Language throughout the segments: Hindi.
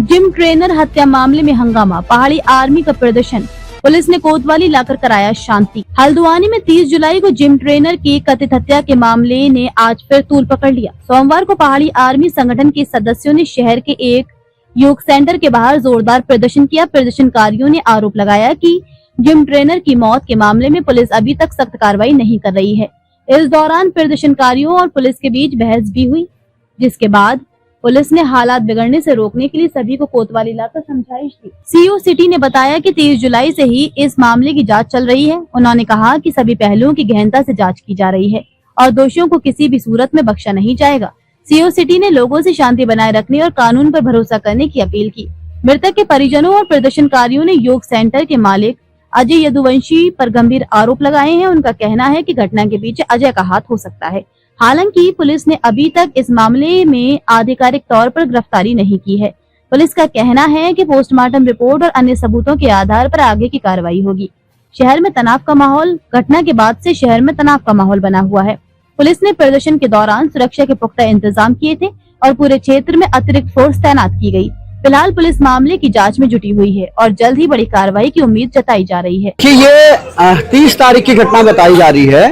जिम ट्रेनर हत्या मामले में हंगामा, पहाड़ी आर्मी का प्रदर्शन, पुलिस ने कोतवाली लाकर कराया शांति। हल्द्वानी में 30 जुलाई को जिम ट्रेनर की कथित हत्या के मामले ने आज फिर तूल पकड़ लिया। सोमवार को पहाड़ी आर्मी संगठन के सदस्यों ने शहर के एक योग सेंटर के बाहर जोरदार प्रदर्शन किया। प्रदर्शनकारियों ने आरोप लगाया कि जिम ट्रेनर की मौत के मामले में पुलिस अभी तक सख्त कार्रवाई नहीं कर रही है। इस दौरान प्रदर्शनकारियों और पुलिस के बीच बहस भी हुई, जिसके बाद पुलिस ने हालात बिगड़ने से रोकने के लिए सभी को कोतवाली लाकर समझाइश दी। सीओ सिटी ने बताया कि 30 जुलाई से ही इस मामले की जांच चल रही है। उन्होंने कहा कि सभी पहलुओं की गहनता से जांच की जा रही है और दोषियों को किसी भी सूरत में बख्शा नहीं जाएगा। सीओ सिटी ने लोगों से शांति बनाए रखने और कानून पर भरोसा करने की अपील की। मृतक के परिजनों और प्रदर्शनकारियों ने योग सेंटर के मालिक अजय यदुवंशी पर गंभीर आरोप लगाए हैं। उनका कहना है कि घटना के पीछे अजय का हाथ हो सकता है। हालांकि पुलिस ने अभी तक इस मामले में आधिकारिक तौर पर गिरफ्तारी नहीं की है। पुलिस का कहना है कि पोस्टमार्टम रिपोर्ट और अन्य सबूतों के आधार पर आगे की कार्रवाई होगी। शहर में तनाव का माहौल, घटना के बाद से शहर में तनाव का माहौल बना हुआ है। पुलिस ने प्रदर्शन के दौरान सुरक्षा के पुख्ता इंतजाम किए थे और पूरे क्षेत्र में अतिरिक्त फोर्स तैनात की गई। फिलहाल पुलिस मामले की जांच में जुटी हुई है और जल्द ही बड़ी कार्रवाई की उम्मीद जताई जा रही है। कि ये 30 तारीख की घटना बताई जा रही है।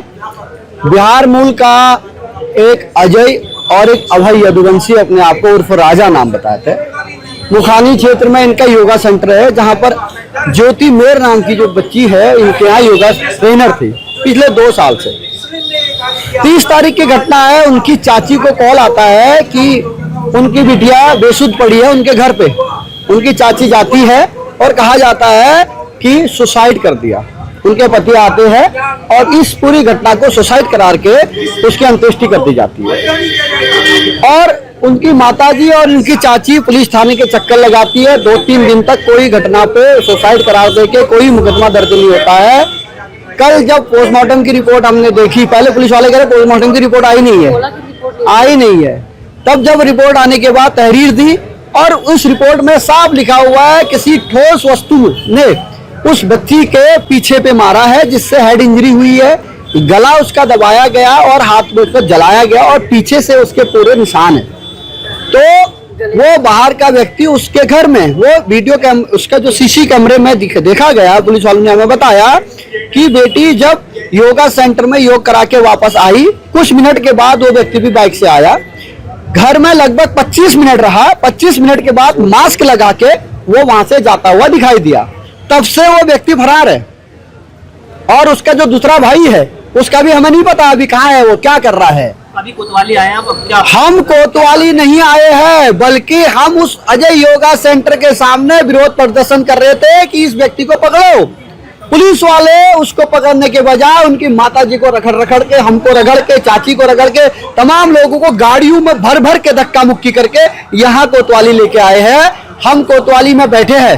बिहार मूल का एक अजय और एक अभय यदुवंशी अपने आप को उर्फ राजा नाम बताते हैं। मुखानी क्षेत्र में इनका योगा सेंटर है, जहां पर ज्योति मेर नाम की जो बच्ची है, इनके यहाँ योगा ट्रेनर थी पिछले 2 साल से। 30 तारीख की घटना है। उनकी चाची को कॉल आता है कि उनकी बिटिया बेसुध पड़ी है उनके घर पे। उनकी चाची जाती है और कहा जाता है कि सुसाइड कर दिया। उनके पति आते हैं और इस पूरी घटना को सुसाइड करार के उसकी अंत्येष्टि कर दी जाती है। और उनकी माताजी और उनकी चाची पुलिस थाने के चक्कर लगाती है। 2-3 दिन तक कोई घटना पे सुसाइड करार देके कोई मुकदमा दर्ज नहीं होता है। कल जब पोस्टमार्टम की रिपोर्ट हमने देखी, पहले पुलिस वाले कह रहे पोस्टमार्टम की रिपोर्ट आई नहीं है। तब जब रिपोर्ट आने के बाद तहरीर दी और उस रिपोर्ट में साफ लिखा हुआ है किसी ठोस वस्तु ने उस बच्ची के पीछे पे मारा है, जिससे हेड इंजरी हुई है। गला उसका दबाया गया और हाथ में उसको जलाया गया और पीछे से उसके पूरे निशान है। तो वो बाहर का व्यक्ति उसके घर में, वो वीडियो उसका जो सीसी कैमरे में देखा गया, पुलिस वालों ने हमें बताया कि बेटी जब योगा सेंटर में योग करा के वापस आई, कुछ मिनट के बाद वो व्यक्ति भी बाइक से आया, घर में लगभग 25 मिनट रहा। 25 मिनट के बाद मास्क लगा के वो वहां से जाता हुआ दिखाई दिया। तब से वो व्यक्ति फरार है। और उसका जो दूसरा भाई है उसका भी हमें नहीं पता अभी कहाँ है, वो क्या कर रहा है। अभी कोतवाली आए हैं, अब क्या? हम कोतवाली नहीं आए हैं, बल्कि हम उस अजय योगा सेंटर के सामने विरोध प्रदर्शन कर रहे थे कि इस व्यक्ति को पकड़ो। पुलिस वाले उसको पकड़ने के बजाय उनकी माताजी को रगड़ के, हमको रगड़ के, चाची को रगड़ के, तमाम लोगों को गाड़ियों में भर भर के धक्का मुक्की करके यहाँ कोतवाली लेके आए हैं। हम कोतवाली में बैठे हैं।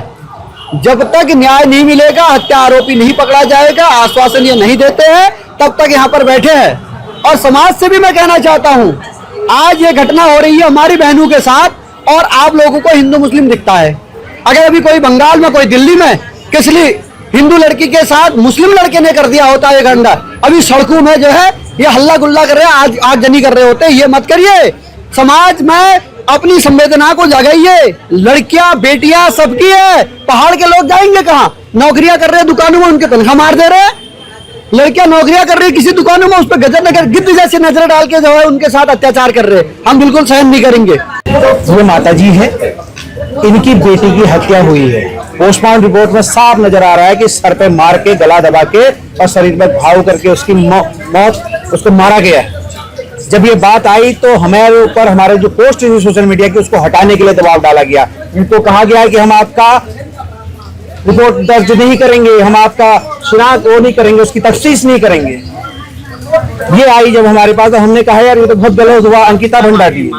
जब तक न्याय नहीं मिलेगा, हत्या आरोपी नहीं पकड़ा जाएगा, आश्वासन ये नहीं देते हैं, तब तक यहाँ पर बैठे हैं। और समाज से भी मैं कहना चाहता हूँ, आज ये घटना हो रही है हमारी बहनों के साथ और आप लोगों को हिंदू मुस्लिम दिखता है। अगर अभी कोई बंगाल में, कोई दिल्ली में किसी हिंदू लड़की के साथ मुस्लिम लड़के ने कर दिया होता है गंदा, अभी सड़कों में जो है ये हल्ला गुल्ला कर रहे हैं, आगजनी कर रहे होते। ये मत करिए। समाज में अपनी संवेदना को जगाइए। लड़कियां बेटियां सबकी है। पहाड़ के लोग जाएंगे कहाँ? नौकरियां कर रहे हैं दुकानों में, उनके तनख्वाह मार दे रहे हैं। लड़कियां नौकरियां कर रही किसी दुकानों में, उस पर गजर गिद्ध जैसी नजर डाल के जो है उनके साथ अत्याचार कर रहे हैं। हम बिल्कुल सहन नहीं करेंगे। ये माताजी है, इनकी बेटी की हत्या हुई है। पोस्टमार्टम रिपोर्ट में साफ नजर आ रहा है कि सर पे मार के, गला दबा के और शरीर में घाव करके उसकी मौत, उसको मारा गया है। जब ये बात आई तो हमारे ऊपर, हमारे जो पोस्ट थी सोशल मीडिया की, उसको हटाने के लिए दबाव डाला गया। इनको कहा गया कि हम आपका रिपोर्ट दर्ज नहीं करेंगे, हम आपका शिनाख्त वो नहीं करेंगे, उसकी तफ्तीश नहीं करेंगे। ये आई जब हमारे पास, तो हमने कहा यार ये तो बहुत गलत हुआ। अंकिता भंडार की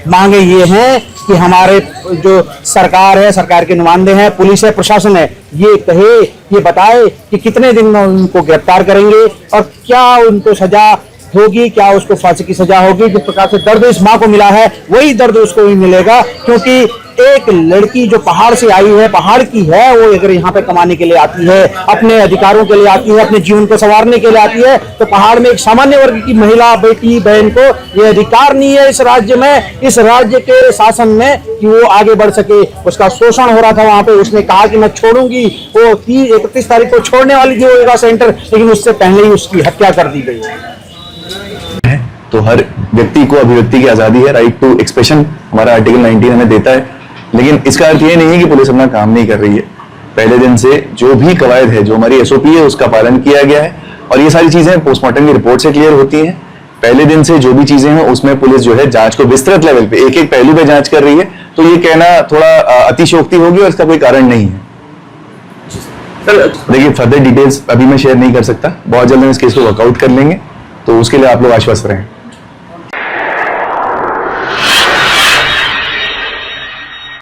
मांगे ये हैं कि हमारे जो सरकार है, सरकार के नुमाइंदे हैं, पुलिस है, प्रशासन है, ये कहे, ये बताए कि कितने दिन में उनको गिरफ्तार करेंगे और क्या उनको सजा होगी, क्या उसको फांसी की सजा होगी। जिस प्रकार से दर्द इस माँ को मिला है वही दर्द उसको भी मिलेगा, क्योंकि एक लड़की जो पहाड़ से आई है, पहाड़ की है, वो अगर यहाँ पे कमाने के लिए आती है, अपने अधिकारों के लिए आती है, अपने जीवन को संवारने के लिए आती है, तो पहाड़ में एक सामान्य वर्ग की महिला, बेटी, बहन को ये अधिकार नहीं है इस राज्य में, इस राज्य के शासन में, कि वो आगे बढ़ सके। उसका शोषण हो रहा था वहां पे, उसने कहा कि मैं छोड़ूंगी, वो 31 तारीख को छोड़ने वाली थी वो योगा सेंटर, लेकिन उससे पहले ही उसकी हत्या कर दी गई। तो हर व्यक्ति को अभिव्यक्ति की आजादी है, राइट टू एक्सप्रेशन हमारा आर्टिकल 19 हमें देता है, लेकिन इसका अर्थ ये नहीं है कि पुलिस अपना काम नहीं कर रही है। पहले दिन से जो भी कवायद है, जो हमारी SOP है, उसका पालन किया गया है और ये सारी चीजें पोस्टमार्टम की रिपोर्ट से क्लियर होती हैं। पहले दिन से जो भी चीजें हैं उसमें पुलिस जो है जांच को विस्तृत लेवल पे एक एक पहलू पे जांच कर रही है, तो ये कहना थोड़ा अतिशयोक्ति होगी और इसका कोई कारण नहीं है। देखिए फर्दर डिटेल्स अभी मैं शेयर नहीं कर सकता, बहुत जल्द हम इस केस को वर्कआउट कर लेंगे, तो उसके लिए आप लोग आश्वस्त रहें।